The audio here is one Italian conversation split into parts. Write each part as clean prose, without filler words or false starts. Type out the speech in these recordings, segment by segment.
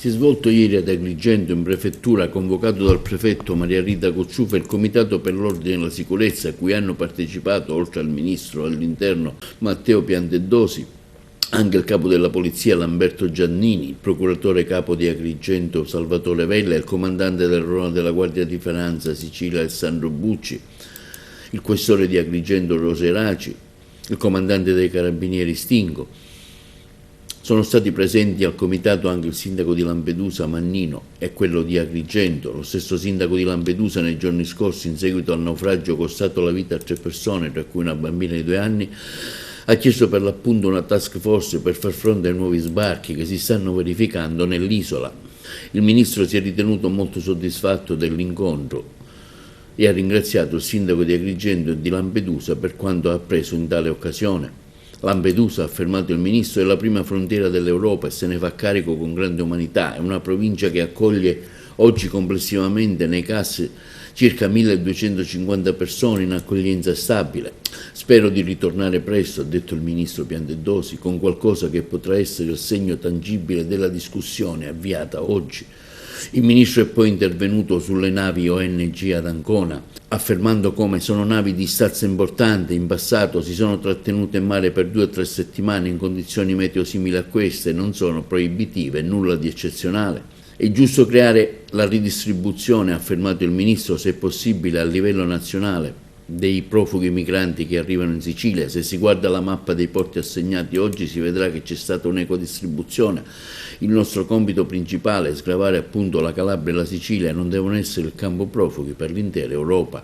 Si è svolto ieri ad Agrigento, in prefettura, convocato dal prefetto Maria Rita Cocciufa, il Comitato per l'Ordine e la Sicurezza, a cui hanno partecipato, oltre al Ministro dell'Interno Matteo Piantedosi, anche il capo della Polizia Lamberto Giannini, il procuratore capo di Agrigento Salvatore Vella, il comandante del ruolo della Guardia di Finanza Sicilia Alessandro Bucci, il questore di Agrigento Roseraci, il comandante dei Carabinieri Stingo. Sono stati presenti al comitato anche il sindaco di Lampedusa Mannino e quello di Agrigento. Lo stesso sindaco di Lampedusa nei giorni scorsi, in seguito al naufragio costato la vita a 3 persone, tra cui una bambina di 2 anni, ha chiesto per l'appunto una task force per far fronte ai nuovi sbarchi che si stanno verificando nell'isola. Il ministro si è ritenuto molto soddisfatto dell'incontro e ha ringraziato il sindaco di Agrigento e di Lampedusa per quanto ha appreso in tale occasione. Lampedusa, ha affermato il ministro, è la prima frontiera dell'Europa e se ne fa carico con grande umanità. È una provincia che accoglie oggi complessivamente nei CAS circa 1250 persone in accoglienza stabile. Spero di ritornare presto, ha detto il ministro Piantedosi, con qualcosa che potrà essere il segno tangibile della discussione avviata oggi. Il ministro è poi intervenuto sulle navi ONG ad Ancona, affermando come sono navi di stazza importante, in passato si sono trattenute in mare per 2 o 3 settimane in condizioni meteo simili a queste, non sono proibitive, nulla di eccezionale. È giusto creare la ridistribuzione, ha affermato il ministro, se possibile a livello nazionale, dei profughi migranti che arrivano in Sicilia. Se si guarda la mappa dei porti assegnati oggi si vedrà che c'è stata un'ecodistribuzione. Il nostro compito principale è sgravare appunto la Calabria e la Sicilia, non devono essere il campo profughi per l'intera Europa.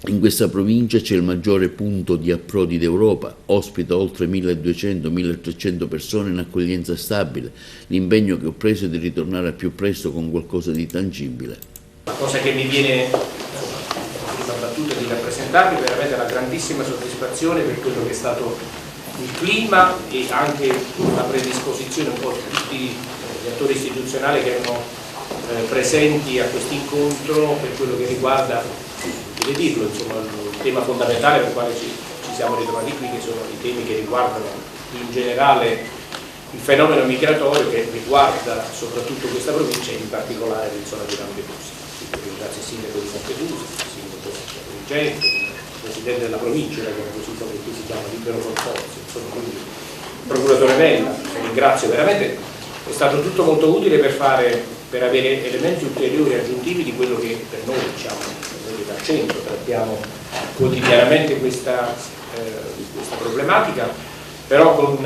In questa provincia c'è il maggiore punto di approdi d'Europa, ospita oltre 1200-1300 persone in accoglienza stabile. L'impegno che ho preso è di ritornare al più presto con qualcosa di tangibile. La cosa che mi viene prima battuta di rappresentarvi è veramente la grandissima soddisfazione per quello che è stato il clima e anche la predisposizione un po' di tutti gli attori istituzionali che erano presenti a questo incontro per quello che riguarda, deve dirlo, insomma, il tema fondamentale per il quale ci siamo ritrovati qui, che sono i temi che riguardano in generale il fenomeno migratorio che riguarda soprattutto questa provincia e in particolare l'isola di Lampedusa. Ringrazio il sindaco di Lampedusa, il sindaco di Agrigento, il presidente della provincia, come qui si chiama Libero Consorzio, insomma, quindi il procuratore Vella, ringrazio veramente, è stato tutto molto utile per avere elementi ulteriori aggiuntivi di quello che per noi, diciamo, noi dal centro trattiamo quotidianamente questa problematica, però con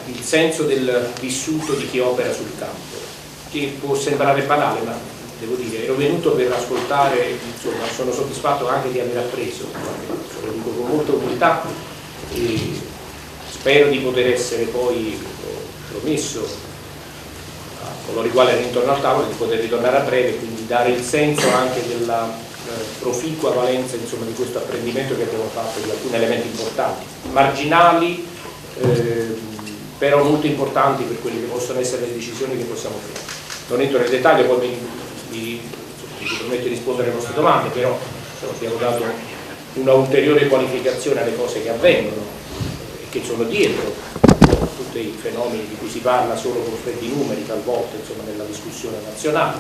il senso del vissuto di chi opera sul campo, che può sembrare banale, ma devo dire, ero venuto per ascoltare, insomma, sono soddisfatto anche di aver appreso, lo dico con molta umiltà, e spero di poter essere poi promesso a coloro i quali erano intorno al tavolo di poter ritornare a breve, quindi dare il senso anche della proficua valenza, insomma, di questo apprendimento che abbiamo fatto di alcuni elementi importanti, marginali, però molto importanti per quelle che possono essere le decisioni che possiamo prendere. Non entro nel dettaglio, poi mi prometto di rispondere alle vostre domande, però abbiamo dato una ulteriore qualificazione alle cose che avvengono e che sono dietro tutti i fenomeni di cui si parla solo con freddi numeri talvolta, insomma, nella discussione nazionale,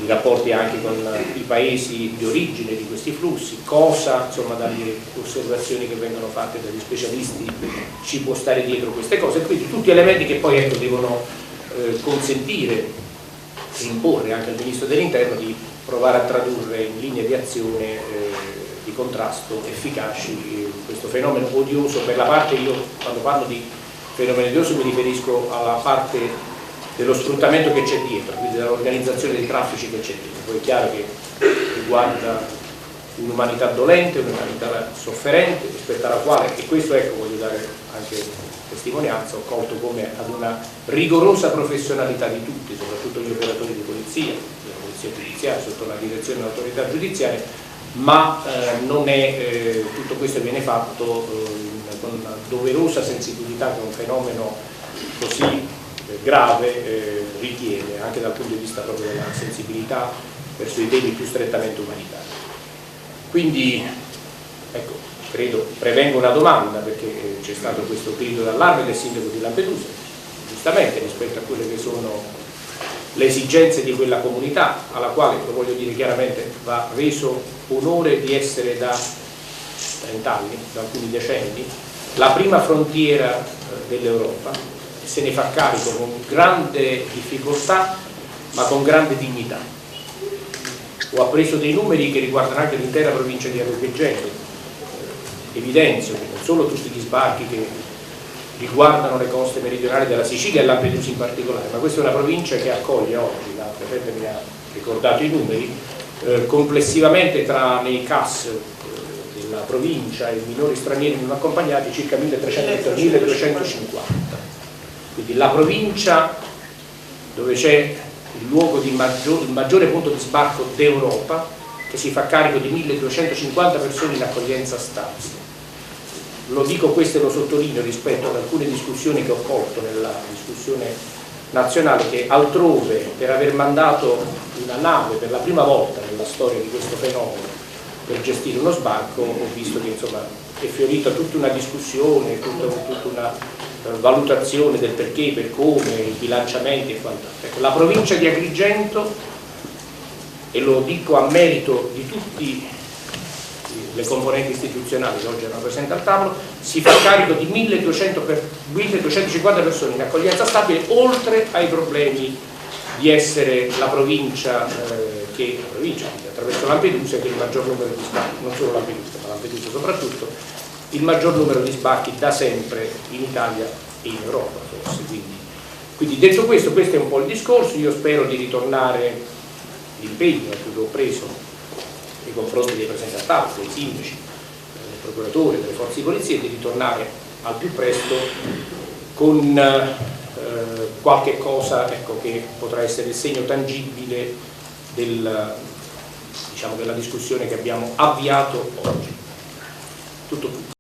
i rapporti anche con i paesi di origine di questi flussi, cosa, insomma, dalle osservazioni che vengono fatte dagli specialisti ci può stare dietro queste cose, quindi tutti elementi che poi, ecco, devono consentire e imporre anche al Ministro dell'Interno di provare a tradurre in linee di azione di contrasto efficaci questo fenomeno odioso. Per la parte, io quando parlo di fenomeno odioso mi riferisco alla parte dello sfruttamento che c'è dietro, quindi dell'organizzazione dei traffici che c'è dietro. Poi è chiaro che riguarda un'umanità dolente, un'umanità sofferente, rispetto alla quale, e questo, ecco, voglio dare anche testimonianza, ho colto come ad una rigorosa professionalità di tutti, soprattutto gli operatori di polizia, della polizia giudiziaria, sotto la direzione dell'autorità giudiziaria, ma non è, tutto questo viene fatto con una doverosa sensibilità che un fenomeno così grave richiede, anche dal punto di vista proprio della sensibilità verso i temi più strettamente umanitari. Quindi, ecco, credo, prevengo una domanda, perché c'è stato questo grido d'allarme del sindaco di Lampedusa, giustamente rispetto a quelle che sono le esigenze di quella comunità, alla quale, lo voglio dire chiaramente, va reso onore di essere da 30 anni, da alcuni decenni, la prima frontiera dell'Europa, e se ne fa carico con grande difficoltà ma con grande dignità. Ho appreso dei numeri che riguardano anche l'intera provincia di Agrigento. Evidenzio che non solo tutti gli sbarchi che riguardano le coste meridionali della Sicilia e Lampedusa in particolare, ma questa è una provincia che accoglie oggi, la Prefetta mi ha ricordato i numeri, complessivamente tra nei CAS della provincia e i minori stranieri non accompagnati circa 1.250. Quindi la provincia dove c'è il luogo di il maggiore punto di sbarco d'Europa, che si fa carico di 1.250 persone in accoglienza stabile. Lo dico questo e lo sottolineo rispetto ad alcune discussioni che ho colto nella discussione nazionale, che altrove, per aver mandato una nave per la prima volta nella storia di questo fenomeno per gestire uno sbarco, ho visto che insomma è fiorita tutta una discussione, tutta una valutazione del perché, per come, i bilanciamenti e quant'altro. Ecco, la provincia di Agrigento, e lo dico a merito di tutte le componenti istituzionali che oggi erano presenti al tavolo, si fa carico di 1.250 persone in accoglienza stabile, oltre ai problemi di essere la provincia attraverso Lampedusa, che è il maggior numero di sbarchi, non solo Lampedusa, ma Lampedusa soprattutto, il maggior numero di sbarchi da sempre in Italia e in Europa forse. Quindi detto questo, questo è un po' il discorso. Io spero di ritornare l'impegno che ho preso nei confronti dei presenti al tavolo, dei sindaci, dei procuratori, delle forze di polizia, di ritornare al più presto con qualche cosa, ecco, che potrà essere il segno tangibile della discussione che abbiamo avviato oggi. Tutto qui.